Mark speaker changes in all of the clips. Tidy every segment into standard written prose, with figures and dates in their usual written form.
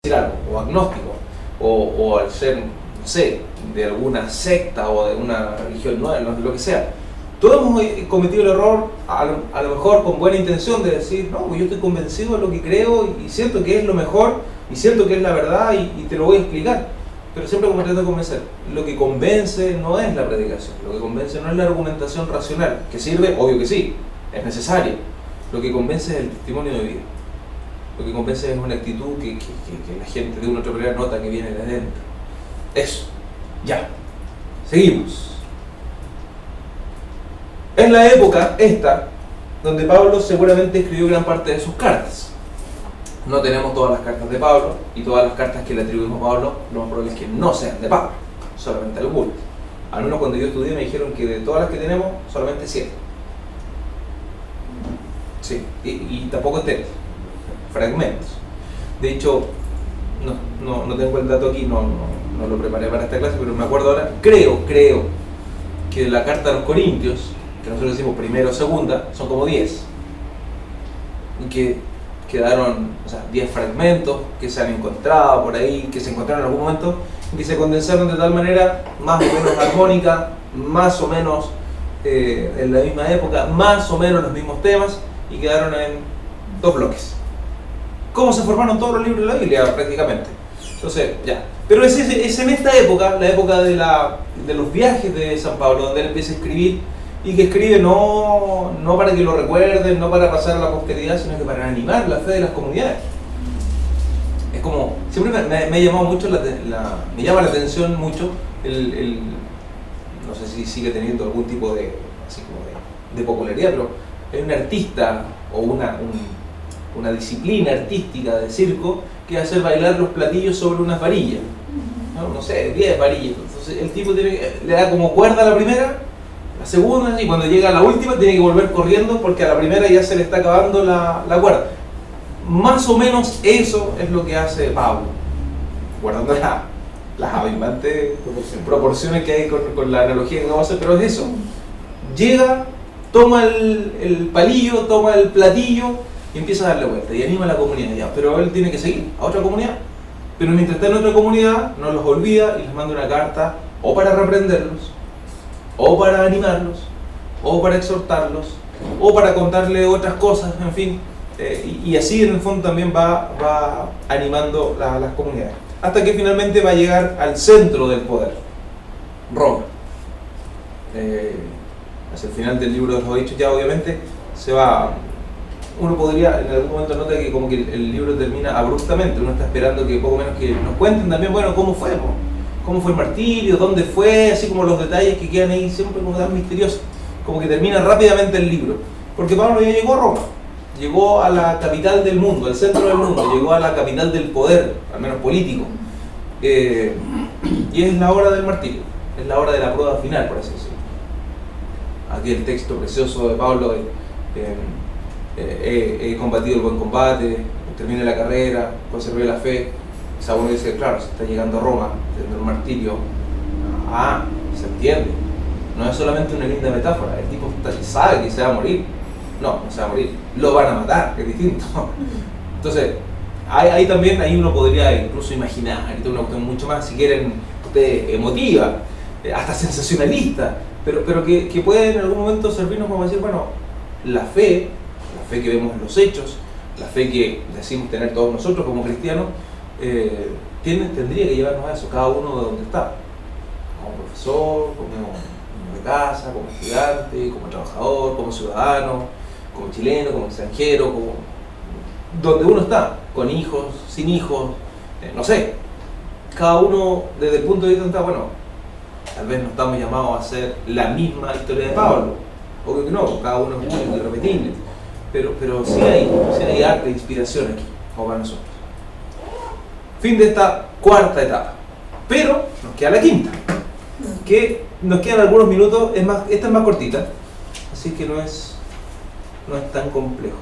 Speaker 1: decir algo, o agnóstico, o al ser, no sé, de alguna secta o de una religión nueva, lo que sea. Todos hemos cometido el error, a lo mejor con buena intención, de decir, no, yo estoy convencido de lo que creo y siento que es lo mejor y siento que es la verdad y te lo voy a explicar. Pero siempre como trato de convencer, lo que convence no es la predicación, lo que convence no es la argumentación racional, que sirve, obvio que sí, es necesario. Lo que convence es el testimonio de vida. Lo que convence es una actitud que la gente de una u otra manera nota que viene de adentro. Eso. Ya. Seguimos. Es la época esta donde Pablo seguramente escribió gran parte de sus cartas. No tenemos todas las cartas de Pablo y todas las cartas que le atribuimos a Pablo, lo más probable es que no sean de Pablo, solamente algunas. Al menos cuando yo estudié me dijeron que de todas las que tenemos, solamente 7. Sí, y tampoco enteros, fragmentos. De hecho, no tengo el dato aquí, no lo preparé para esta clase, pero me acuerdo ahora, creo que la carta a los Corintios, que nosotros decimos primera o segunda, son como 10. Y que quedaron, 10 fragmentos que se han encontrado por ahí, que se encontraron en algún momento, y que se condensaron de tal manera, más o menos armónica, más o menos en la misma época, más o menos los mismos temas, y quedaron en 2 bloques. ¿Cómo se formaron todos los libros de la Biblia? Prácticamente. Entonces, ya. Pero es en esta época, la época de los viajes de San Pablo, donde él empieza a escribir, y que escribe no para que lo recuerden, no para pasar a la posteridad, sino que para animar la fe de las comunidades. Es como, siempre me ha llamado mucho, me llama la atención mucho no sé si sigue teniendo algún tipo de, así como de popularidad, pero hay un artista o una disciplina artística de circo que es hacer bailar los platillos sobre unas varillas. No sé, 10 varillas. Entonces el tipo le da como cuerda a la primera, la segunda, y cuando llega a la última tiene que volver corriendo porque a la primera ya se le está acabando la cuerda. Más o menos eso es lo que hace Pablo, guardando las abismantes proporciones que hay con la analogía que vamos a hacer, pero es eso. Llega, toma el palillo, toma el platillo y empieza a darle vuelta y anima a la comunidad. Ya, pero él tiene que seguir a otra comunidad. Pero mientras está en otra comunidad, no los olvida y les manda una carta o para reprenderlos, o para animarlos, o para exhortarlos, o para contarle otras cosas, en fin. Y así en el fondo también va animando las comunidades. Hasta que finalmente va a llegar al centro del poder, Roma. Hacia el final del libro de los Hechos ya obviamente se va. Uno podría, en algún momento nota que como que el libro termina abruptamente, uno está esperando que poco menos que nos cuenten también, bueno, cómo fue el martirio, dónde fue, así como los detalles que quedan ahí siempre como tan misteriosos, como que termina rápidamente el libro, porque Pablo ya llegó a Roma, llegó a la capital del mundo, al centro del mundo, llegó a la capital del poder, al menos político, y es la hora del martirio, es la hora de la prueba final, por así decirlo. Aquí el texto precioso de Pablo, he combatido el buen combate, terminé la carrera, conservé la fe. Uno dice, claro, se está llegando a Roma, teniendo el martirio. Se entiende. No es solamente una linda metáfora, el tipo sabe que se va a morir. No se va a morir, lo van a matar, que es distinto. Entonces, ahí también uno podría incluso imaginar, una cuestión mucho más, si quieren, emotiva, hasta sensacionalista, pero que puede en algún momento servirnos como decir, bueno, la fe que vemos en los hechos, la fe que decimos tener todos nosotros como cristianos, tendría que llevarnos a eso, cada uno de donde está, como profesor, como niño de casa, como estudiante, como trabajador, como ciudadano, como chileno, como extranjero, como donde uno está, con hijos, sin hijos, no sé, cada uno desde el punto de vista está, bueno, tal vez no estamos llamados a hacer la misma historia de Pablo, obvio que no, cada uno es único y irrepetible, pero sí hay arte e inspiración aquí, como para nosotros. Fin de esta cuarta etapa. Pero nos queda la quinta, que nos quedan algunos minutos, esta es más cortita, así que no es tan complejo.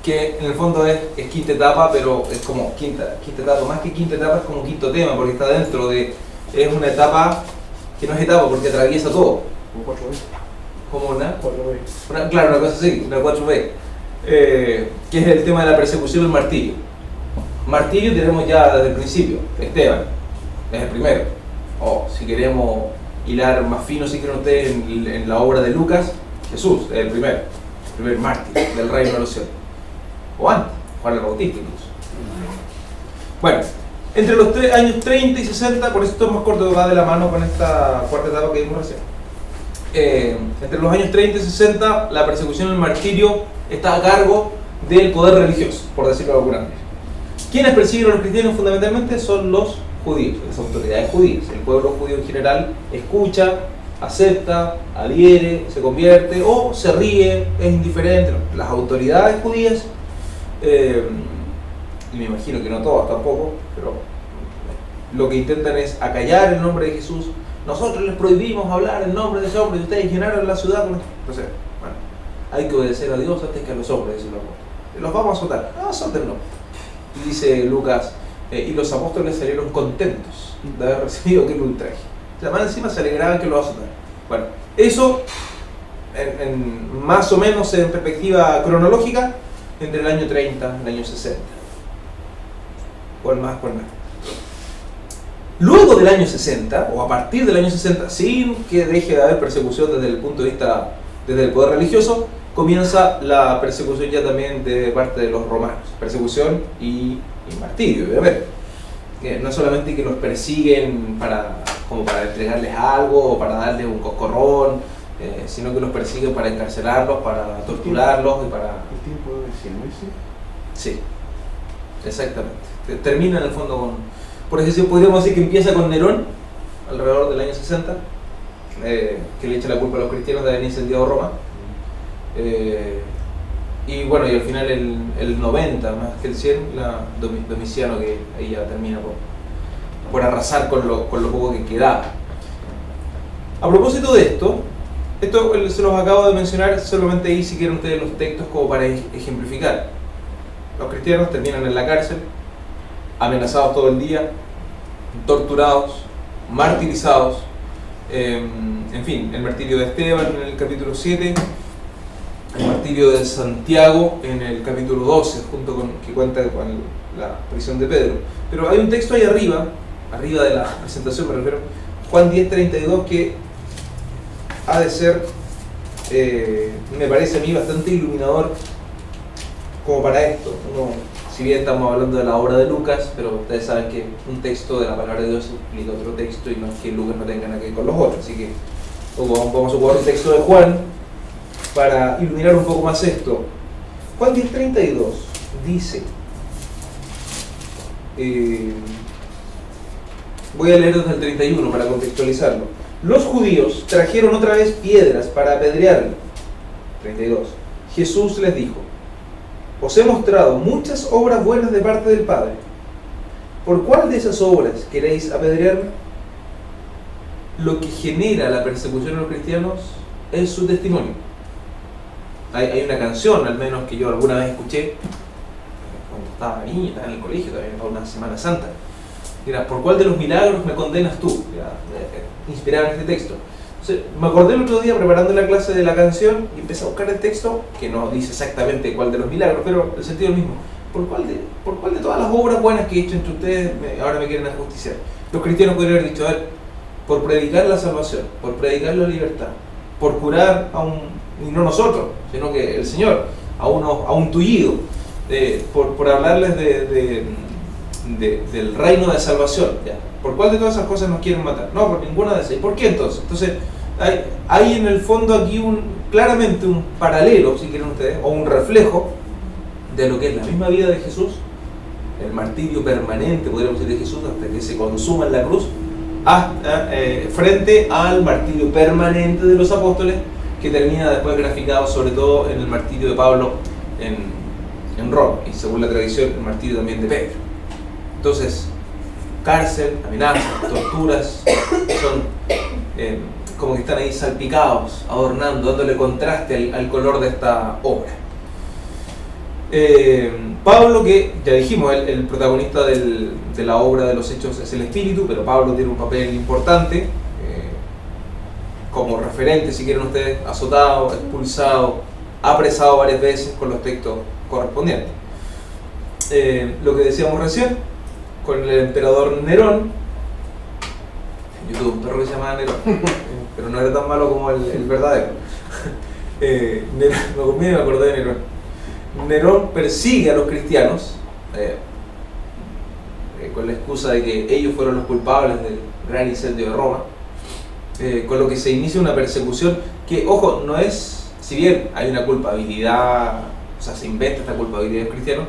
Speaker 1: Que en el fondo es quinta etapa, pero es como quinta etapa, más que quinta etapa es como quinto tema, porque está dentro es una etapa que no es etapa porque atraviesa todo.
Speaker 2: Como 4B.
Speaker 1: Como una
Speaker 2: 4B.
Speaker 1: Claro, una cosa así, una 4B. que es el tema de la persecución y el martirio. Martirio tenemos ya desde el principio, Esteban es el primero, o si queremos hilar más fino, si quieren ustedes, en la obra de Lucas, Jesús es el primer mártir del reino de los cielos, o antes, Juan el Bautista incluso. Bueno, entre los años 30 y 60, por eso esto es más corto, va de la mano con esta cuarta etapa que vimos recién. Entre los años 30 y 60, la persecución y el martirio está a cargo del poder religioso, por decirlo de alguna manera. ¿Quiénes persiguen a los cristianos? Fundamentalmente son los judíos, las autoridades judías. El pueblo judío en general escucha, acepta, adhiere, se convierte o se ríe, es indiferente. Las autoridades judías, y me imagino que no todas tampoco, pero lo que intentan es acallar el nombre de Jesús. Nosotros les prohibimos hablar en nombre de ese hombre y ustedes llenaron la ciudad con esto. Entonces, bueno, hay que obedecer a Dios antes que a los hombres, dicen los apóstoles. Los vamos a azotar. No, azótenlo. Y dice Lucas, y los apóstoles salieron contentos de haber recibido aquel ultraje. O sea, más encima se alegraban que lo azotaran. Bueno, eso, más o menos en perspectiva cronológica, entre el año 30 y el año 60. Por más. Luego del año 60, o a partir del año 60, sin que deje de haber persecución desde el punto de vista, desde el poder religioso, comienza la persecución ya también de parte de los romanos. Persecución y martirio, obviamente. Que no solamente que los persiguen como para entregarles algo o para darles un coscorrón, sino que los persiguen para encarcelarlos, para torturarlos y para...
Speaker 2: ¿El tiempo de 100 meses?
Speaker 1: Sí, exactamente. Termina en el fondo con... Por ejemplo, podríamos decir que empieza con Nerón, alrededor del año 60, que le echa la culpa a los cristianos de haber incendiado Roma. Y bueno, y al final el 90, más que el 100, Domiciano, que ahí ya termina por arrasar con lo poco que quedaba. A propósito de esto se los acabo de mencionar, solamente ahí si quieren ustedes los textos como para ejemplificar. Los cristianos terminan en la cárcel, amenazados todo el día, torturados, martirizados, en fin, el martirio de Esteban en el capítulo 7, el martirio de Santiago en el capítulo 12, que cuenta con la prisión de Pedro. Pero hay un texto ahí arriba de la presentación, me refiero, Juan 10:32, que ha de ser, me parece a mí, bastante iluminador como para esto. Si bien estamos hablando de la obra de Lucas, pero ustedes saben que un texto de la palabra de Dios explica otro texto y no es que Lucas no tenga nada que ver con los otros. Así que vamos a ocupar un texto de Juan para iluminar un poco más esto. Juan 10:32 dice, voy a leer desde el 31 para contextualizarlo. Los judíos trajeron otra vez piedras para apedrearlo. 32. Jesús les dijo, os he mostrado muchas obras buenas de parte del Padre. ¿Por cuál de esas obras queréis apedrearme? Lo que genera la persecución a los cristianos es su testimonio. Hay una canción, al menos que yo alguna vez escuché, cuando estaba niño, estaba en el colegio, también para una Semana Santa. Era, ¿por cuál de los milagros me condenas tú? Inspirada en este texto. Entonces, me acordé el otro día preparando la clase de la canción y empecé a buscar el texto, que no dice exactamente cuál de los milagros, pero el sentido es el mismo. ¿Por cuál de todas las obras buenas que he hecho entre ustedes ahora me quieren ajusticiar? Los cristianos podrían haber dicho, a ver, por predicar la salvación, por predicar la libertad, por curar y no nosotros, sino que el Señor, a un tullido, por hablarles del reino de salvación. ¿Ya? ¿Por cuál de todas esas cosas nos quieren matar? No, por ninguna de esas. ¿Y por qué entonces? Entonces, hay en el fondo aquí claramente un paralelo, si quieren ustedes, o un reflejo de lo que es la misma vida de Jesús, el martirio permanente, podríamos decir, de Jesús, hasta que se consuma en la cruz, frente al martirio permanente de los apóstoles, que termina después graficado sobre todo en el martirio de Pablo en Roma, y según la tradición, el martirio también de Pedro. Entonces, cárcel, amenazas, torturas, son como que están ahí salpicados, adornando, dándole contraste al color de esta obra. Pablo, que ya dijimos, el protagonista de la obra de los Hechos es el Espíritu, pero Pablo tiene un papel importante, como referente, si quieren ustedes, azotado, expulsado, apresado varias veces con los textos correspondientes. Lo que decíamos recién, con el emperador Nerón, yo tuve un perro que se llamaba Nerón, pero no era tan malo como el verdadero. Me acordé de Nerón. Nerón persigue a los cristianos con la excusa de que ellos fueron los culpables del gran incendio de Roma, con lo que se inicia una persecución que, ojo, no es, si bien hay una culpabilidad, o sea, se inventa esta culpabilidad de los cristianos,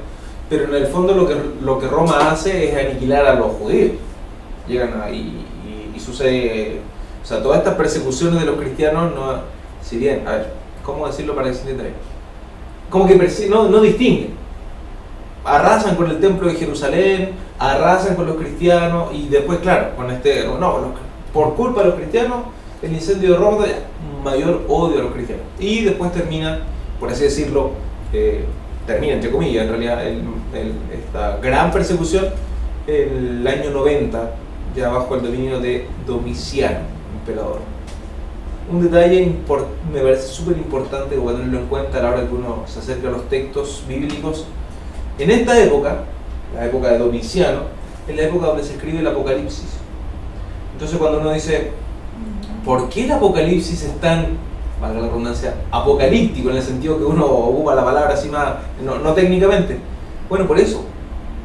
Speaker 1: pero en el fondo lo que Roma hace es aniquilar a los judíos. Llegan ahí y sucede, o sea, todas estas persecuciones de los cristianos, no, si bien, a ver, ¿cómo decirlo para que se entienda bien? Como que no distinguen. Arrasan con el templo de Jerusalén, arrasan con los cristianos y después, claro, con por culpa de los cristianos, el incendio de Roma, mayor odio a los cristianos. Y después termina, por así decirlo, termina entre comillas, en realidad, esta gran persecución el año 90, ya bajo el dominio de Domiciano, emperador. Un detalle me parece súper importante tenerlo en cuenta a la hora que uno se acerca a los textos bíblicos. En esta época, la época de Domiciano, es la época donde se escribe el Apocalipsis. Entonces cuando uno dice, ¿por qué el Apocalipsis es tan, valga la redundancia, apocalíptico, en el sentido que uno ocupa la palabra así más, no técnicamente? Bueno, por eso,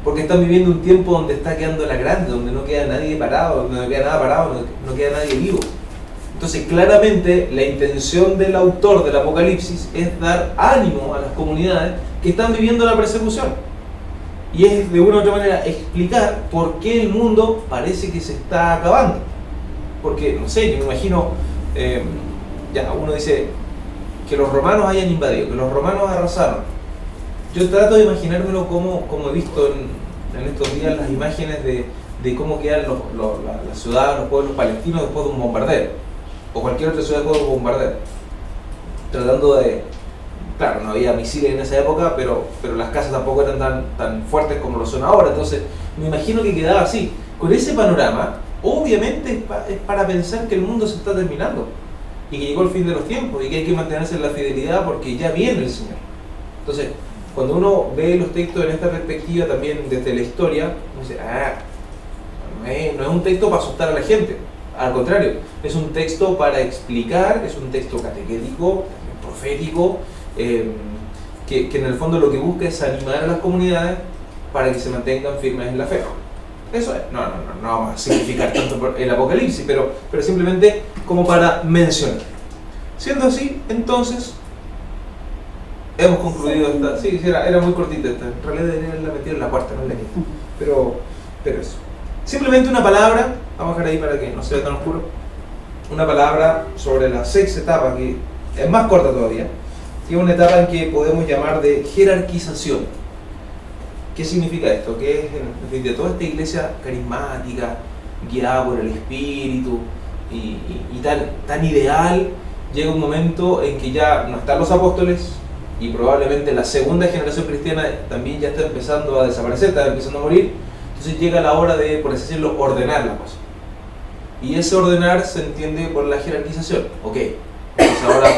Speaker 1: porque están viviendo un tiempo donde está quedando la grande, donde no queda nadie parado, donde no queda nada parado, no queda nadie vivo. Entonces claramente la intención del autor del Apocalipsis es dar ánimo a las comunidades que están viviendo la persecución, y es de una u otra manera explicar por qué el mundo parece que se está acabando. Porque, no sé, yo me imagino, uno dice que los romanos hayan invadido, que los romanos arrasaron. Yo trato de imaginármelo como he visto en estos días las imágenes de cómo quedan las ciudades, los pueblos palestinos después de un bombardeo, o cualquier otra ciudad después de un bombardeo, tratando de, claro, no había misiles en esa época, pero las casas tampoco eran tan fuertes como lo son ahora. Entonces me imagino que quedaba así, con ese panorama. Obviamente es para pensar que el mundo se está terminando y que llegó el fin de los tiempos y que hay que mantenerse en la fidelidad porque ya viene el Señor. Entonces, cuando uno ve los textos en esta perspectiva también desde la historia, uno dice, no es un texto para asustar a la gente, al contrario, es un texto para explicar, es un texto catequético, profético, que en el fondo lo que busca es animar a las comunidades para que se mantengan firmes en la fe. Eso es, no vamos a significar tanto por el Apocalipsis, pero simplemente como para mencionar. Siendo así, entonces, hemos concluido esta. Sí, era muy cortita esta. En realidad debería haberla metido en la cuarta, no en la quinta. Pero eso. Simplemente una palabra, vamos a dejar ahí para que no se vea tan oscuro. Una palabra sobre la sexta etapa, que es más corta todavía, que es una etapa en que podemos llamar de jerarquización. ¿Qué significa esto? Que es, en fin, de toda esta iglesia carismática, guiada por el Espíritu y tan ideal, llega un momento en que ya no están los apóstoles y probablemente la segunda generación cristiana también ya está empezando a desaparecer, está empezando a morir. Entonces llega la hora de, por así decirlo, ordenar la cosa. Y ese ordenar se entiende por la jerarquización. Ok, entonces ahora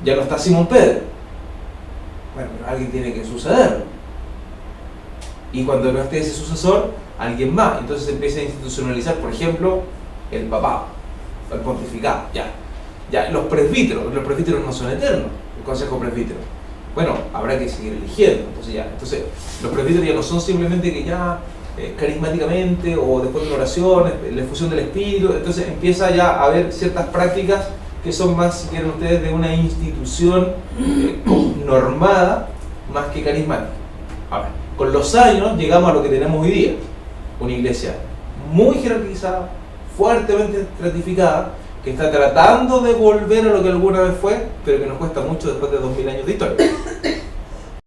Speaker 1: ya no está Simón Pedro. Bueno, pero alguien tiene que sucederlo. Y cuando no esté ese sucesor, alguien más. Entonces se empieza a institucionalizar, por ejemplo, el papado, el pontificado. Ya, los presbíteros no son eternos, el consejo presbítero. Bueno, habrá que seguir eligiendo. Entonces los presbíteros ya no son simplemente que carismáticamente o después de una oración, la efusión del Espíritu. Entonces empieza ya a haber ciertas prácticas que son más, si quieren ustedes, de una institución normada más que carismática. Ahora, con los años llegamos a lo que tenemos hoy día, una iglesia muy jerarquizada, fuertemente estratificada, que está tratando de volver a lo que alguna vez fue, pero que nos cuesta mucho después de 2000 años de historia.